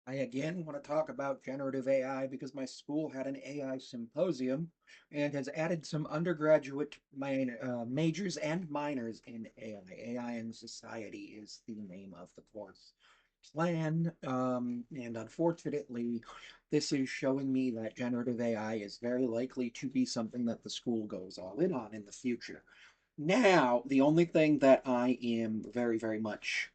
I again want to talk about generative AI because my school had an AI symposium and has added some undergraduate majors and minors in AI. AI and Society is the name of the course plan. And unfortunately, this is showing me that generative AI is very likely to be something that the school goes all in on in the future. Now, the only thing that I am very, very much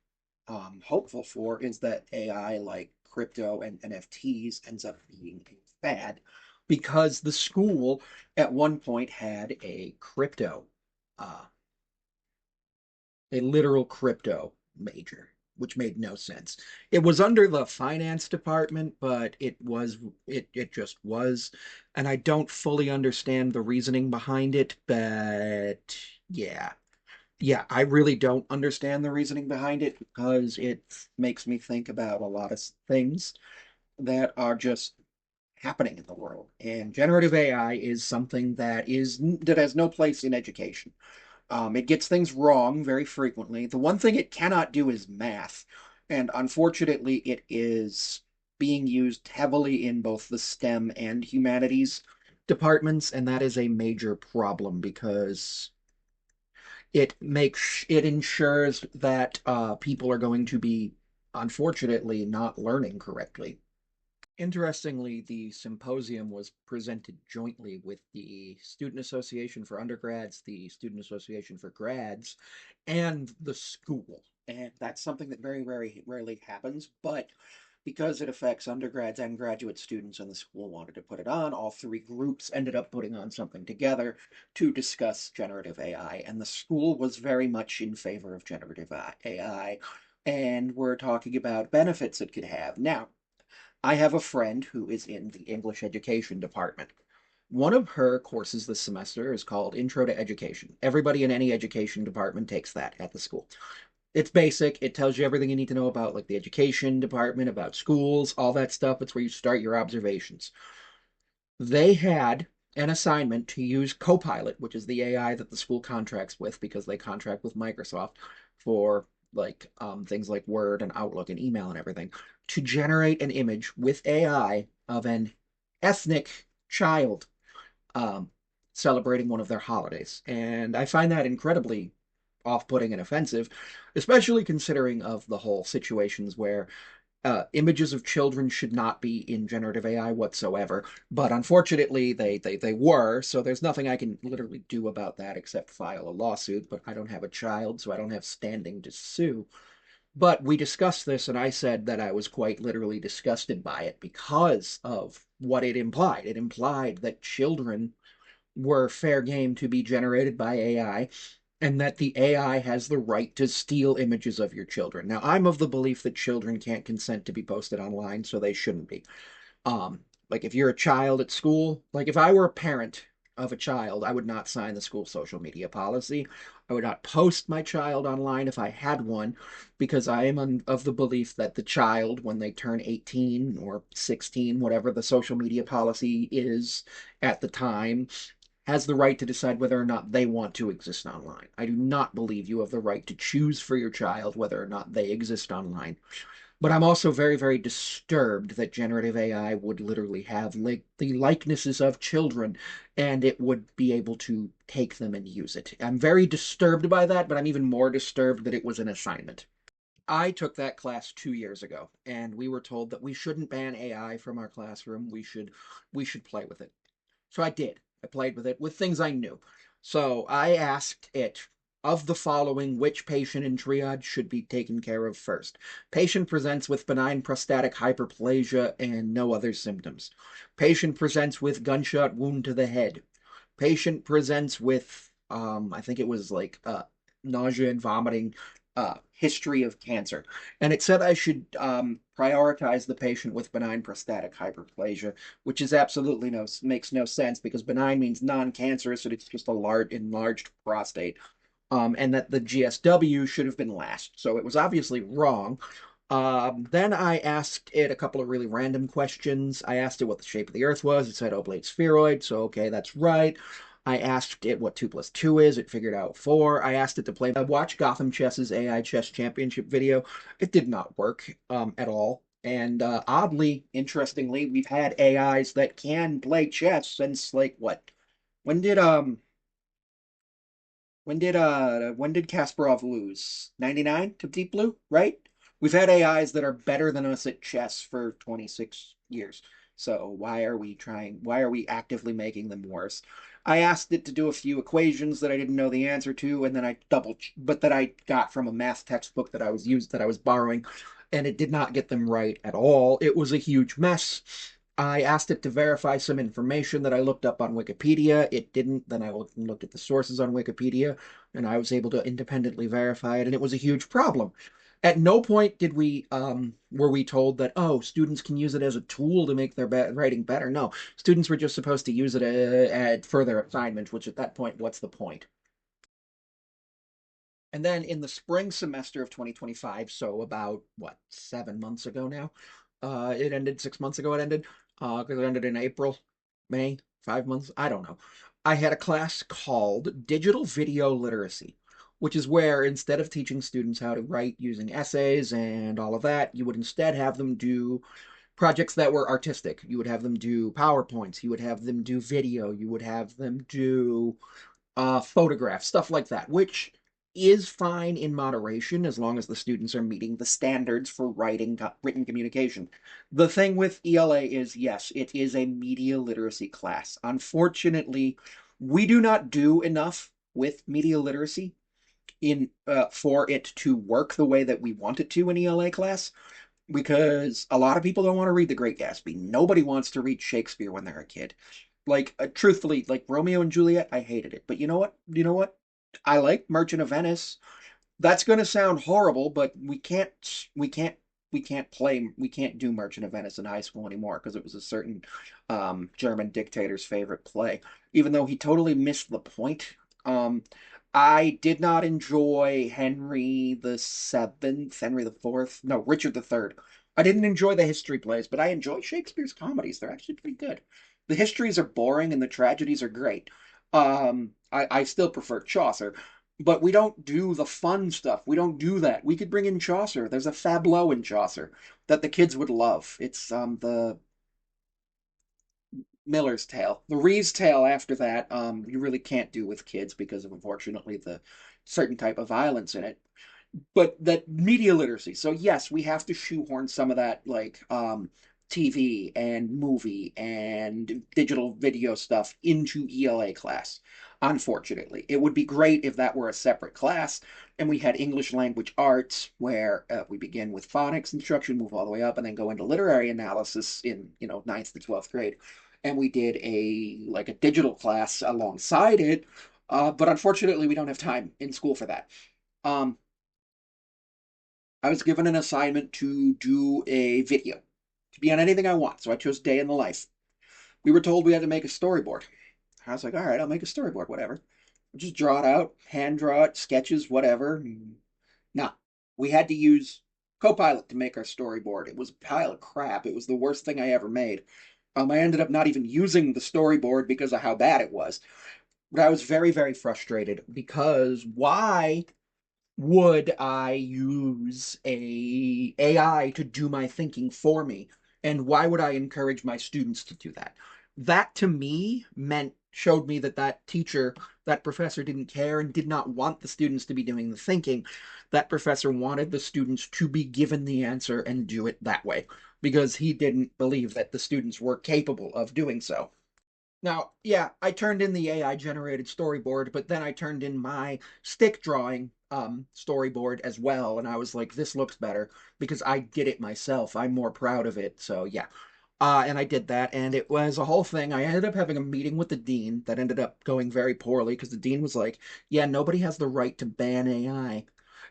hopeful for is that AI, like crypto and NFTs, ends up being a fad because the school at one point had uh, a literal crypto major, which made no sense. It was under the finance department, but it just was, and I don't fully understand the reasoning behind it, but yeah. Yeah, I really don't understand the reasoning behind it because it makes me think about a lot of things that are just happening in the world. And generative AI is something that has no place in education. It gets things wrong very frequently. The one thing it cannot do is math, and unfortunately, it is being used heavily in both the STEM and humanities departments, and that is a major problem because it ensures that people are going to be unfortunately not learning correctly. Interestingly, the symposium was presented jointly with the Student Association for Undergrads, the Student Association for Grads, and the school. And that's something that very, very rarely happens, but because it affects undergrads and graduate students and the school wanted to put it on, all three groups ended up putting on something together to discuss generative AI. And the school was very much in favor of generative AI. And we're talking about benefits it could have. Now, I have a friend who is in the English education department. One of her courses this semester is called Intro to Education. Everybody in any education department takes that at the school. It's basic. It tells you everything you need to know about like the education department, about schools, all that stuff. It's where you start your observations. They had an assignment to use Copilot, which is the AI that the school contracts with because they contract with Microsoft for like things like Word and Outlook and email and everything, to generate an image with AI of an ethnic child um, celebrating one of their holidays. And I find that incredibly off-putting and offensive, especially considering of the whole situations where images of children should not be in generative AI whatsoever. But unfortunately, they were, so there's nothing I can literally do about that except file a lawsuit. But I don't have a child, so I don't have standing to sue. But we discussed this, and I said that I was quite literally disgusted by it because of what it implied. It implied that children were fair game to be generated by AI, and that the AI has the right to steal images of your children. Now, I'm of the belief that children can't consent to be posted online, so they shouldn't be. Like if you're a child at school, like if I were a parent of a child, I would not sign the school social media policy. I would not post my child online if I had one, because I am of the belief that the child, when they turn 18 or 16, whatever the social media policy is at the time, has the right to decide whether or not they want to exist online. I do not believe you have the right to choose for your child whether or not they exist online. But I'm also very, very disturbed that generative AI would literally have like the likenesses of children and it would be able to take them and use it. I'm very disturbed by that, but I'm even more disturbed that it was an assignment. I took that class 2 years ago, and we were told that we shouldn't ban AI from our classroom. We should play with it. So I did. I played with it with things I knew. So I asked it, of the following, which patient in triage should be taken care of first? Patient presents with benign prostatic hyperplasia and no other symptoms. Patient presents with gunshot wound to the head. Patient presents with, I think it was like nausea and vomiting, history of cancer. And it said I should prioritize the patient with benign prostatic hyperplasia, which is absolutely no makes no sense because benign means non-cancerous, and it's just a large enlarged prostate. And that the GSW should have been last. So it was obviously wrong. Then I asked it a couple of really random questions. I asked it what the shape of the Earth was. It said oblate spheroid, so okay, that's right. I asked it what 2 plus 2 is. It figured out 4. I asked it to watch Gotham Chess's AI Chess Championship video. It did not work at all. And oddly, interestingly, we've had AIs that can play chess since like what? When did when did Kasparov lose? 99 to Deep Blue, right? We've had AIs that are better than us at chess for 26 years. So why are we actively making them worse? I asked it to do a few equations that I didn't know the answer to, and then but that I got from a math textbook that I was borrowing, and it did not get them right at all. It was a huge mess. I asked it to verify some information that I looked up on Wikipedia. It didn't. Then I looked at the sources on Wikipedia, and I was able to independently verify it, and it was a huge problem. At no point did we were we told that, oh, students can use it as a tool to make their writing better. No, students were just supposed to use it at further assignments, which at that point, what's the point? And then in the spring semester of 2025, so about what, 7 months ago now, it ended 6 months ago. It ended because it ended in April, May, 5 months. I don't know. I had a class called Digital Video Literacy, which is where instead of teaching students how to write using essays and all of that, you would instead have them do projects that were artistic. You would have them do PowerPoints. You would have them do video. You would have them do photographs, stuff like that, which is fine in moderation as long as the students are meeting the standards for written communication. The thing with ELA is, yes, it is a media literacy class. Unfortunately, we do not do enough with media literacy in for it to work the way that we want it to in ELA class because a lot of people don't want to read The Great Gatsby. Nobody wants to read Shakespeare when they're a kid. Like, truthfully, like Romeo and Juliet, I hated it. But you know what? You know what? I like Merchant of Venice. That's going to sound horrible, but we can't do Merchant of Venice in high school anymore because it was a certain German dictator's favorite play, even though he totally missed the point. Um, I did not enjoy Henry the Fourth, no, Richard the Third. I didn't enjoy the history plays, but I enjoy Shakespeare's comedies. They're actually pretty good. The histories are boring and the tragedies are great. I still prefer Chaucer, but we don't do the fun stuff. We don't do that. We could bring in Chaucer. There's a Fableau in Chaucer that the kids would love. It's the Miller's Tale. The Reeve's Tale after that, you really can't do with kids because of unfortunately the certain type of violence in it. But that media literacy. So yes, we have to shoehorn some of that like TV and movie and digital video stuff into ELA class. Unfortunately, it would be great if that were a separate class and we had English language arts where we begin with phonics instruction, move all the way up, and then go into literary analysis in ninth to 12th grade, and we did a digital class alongside it. But unfortunately, we don't have time in school for that. Um, I was given an assignment to do a video. It could be on anything I want, so I chose day in the life. We were told we had to make a storyboard. I was like, all right, I'll make a storyboard, whatever. I'll just draw it out, hand draw it, sketches, whatever. No, we had to use Copilot to make our storyboard. It was a pile of crap. It was the worst thing I ever made. I ended up not even using the storyboard because of how bad it was. But I was very, very frustrated because why would I use a AI to do my thinking for me? And why would I encourage my students to do that? That to me showed me that that professor didn't care and did not want the students to be doing the thinking. That professor wanted the students to be given the answer and do it that way because he didn't believe that the students were capable of doing so. Now, yeah, I turned in the AI generated storyboard, but then I turned in my stick drawing storyboard as well, and I was like, this looks better because I did it myself. I'm more proud of it. So yeah. And I did that, and it was a whole thing. I ended up having a meeting with the dean that ended up going very poorly because the dean was like, yeah, nobody has the right to ban AI.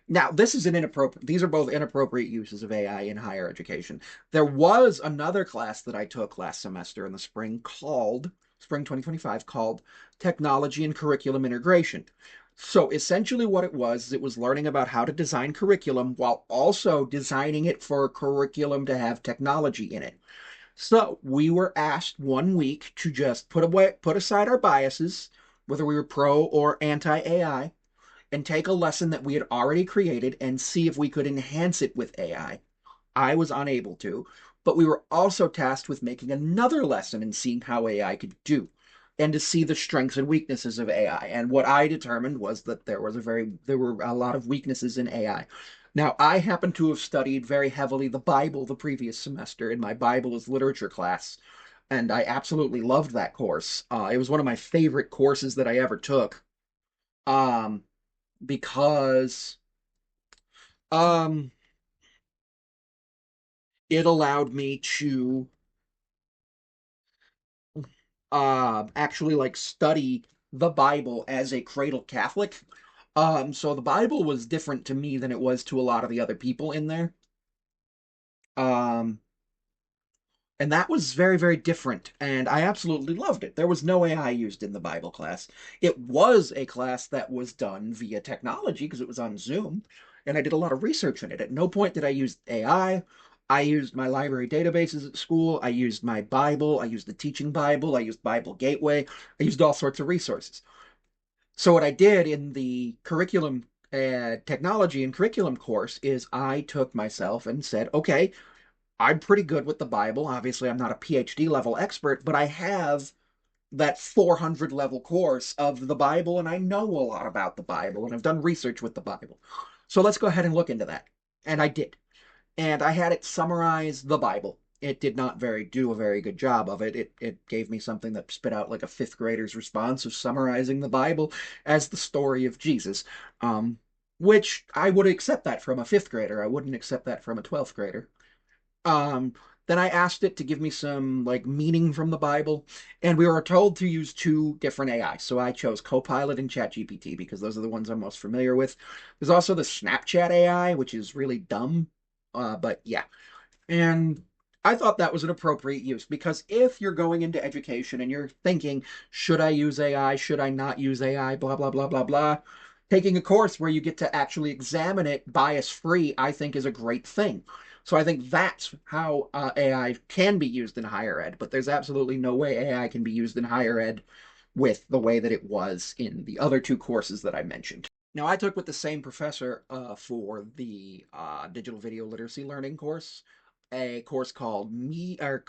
Now, this is an inappropriate, these are both inappropriate uses of AI in higher education. There was another class that I took last semester in the spring 2025, called Technology and Curriculum Integration. So essentially what it was is it was learning about how to design curriculum while also designing it for a curriculum to have technology in it. So we were asked one week to just put aside our biases, whether we were pro or anti AI, and take a lesson that we had already created and see if we could enhance it with AI. I was unable to, but we were also tasked with making another lesson and seeing how AI could do and to see the strengths and weaknesses of AI. And what I determined was that there were a lot of weaknesses in AI. Now, I happen to have studied very heavily the Bible the previous semester in my Bible as literature class, and I absolutely loved that course. It was one of my favorite courses that I ever took, um, because um, it allowed me to actually like study the Bible as a cradle Catholic. So the Bible was different to me than it was to a lot of the other people in there. Um, and that was very, very different. And I absolutely loved it. There was no AI used in the Bible class. It was a class that was done via technology because it was on Zoom. And I did a lot of research in it. At no point did I use AI. I used my library databases at school. I used my Bible. I used the teaching Bible. I used Bible Gateway. I used all sorts of resources. So what I did in the curriculum technology and curriculum course is I took myself and said, okay, I'm pretty good with the Bible. Obviously, I'm not a PhD level expert, but I have that 400 level course of the Bible, and I know a lot about the Bible, and I've done research with the Bible. So let's go ahead and look into that. And I did. And I had it summarize the Bible. It did not do a very good job of it. It gave me something that spit out like a fifth grader's response of summarizing the Bible as the story of Jesus, um, which I would accept that from a fifth grader. I wouldn't accept that from a 12th grader. Um, then I asked it to give me some like meaning from the Bible, and we were told to use two different AI. So I chose Copilot and ChatGPT because those are the ones I'm most familiar with. There's also the Snapchat AI, which is really dumb. But yeah, and I thought that was an appropriate use because if you're going into education and you're thinking, should I use AI? Should I not use AI? Blah, blah, blah, blah, blah. Taking a course where you get to actually examine it bias free, I think is a great thing. So I think that's how AI can be used in higher ed, but there's absolutely no way AI can be used in higher ed with the way that it was in the other two courses that I mentioned. Now, I took with the same professor for the digital video literacy learning course, a course called Media,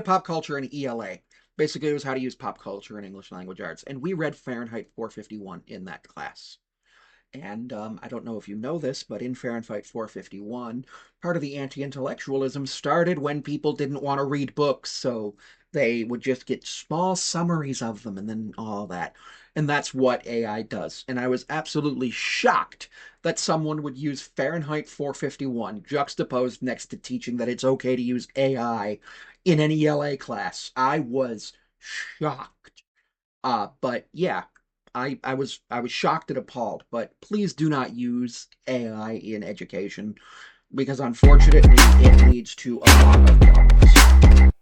Pop Culture, and ELA. Basically, it was how to use pop culture and English language arts, and we read Fahrenheit 451 in that class. And I don't know if you know this, but in Fahrenheit 451, part of the anti intellectualism started when people didn't want to read books, so they would just get small summaries of them and then all that. And that's what AI does. And I was absolutely shocked that someone would use Fahrenheit 451 juxtaposed next to teaching that it's okay to use AI in an ELA class. I was shocked. But yeah, I was shocked and appalled. But please do not use AI in education because unfortunately it leads to a lot of problems.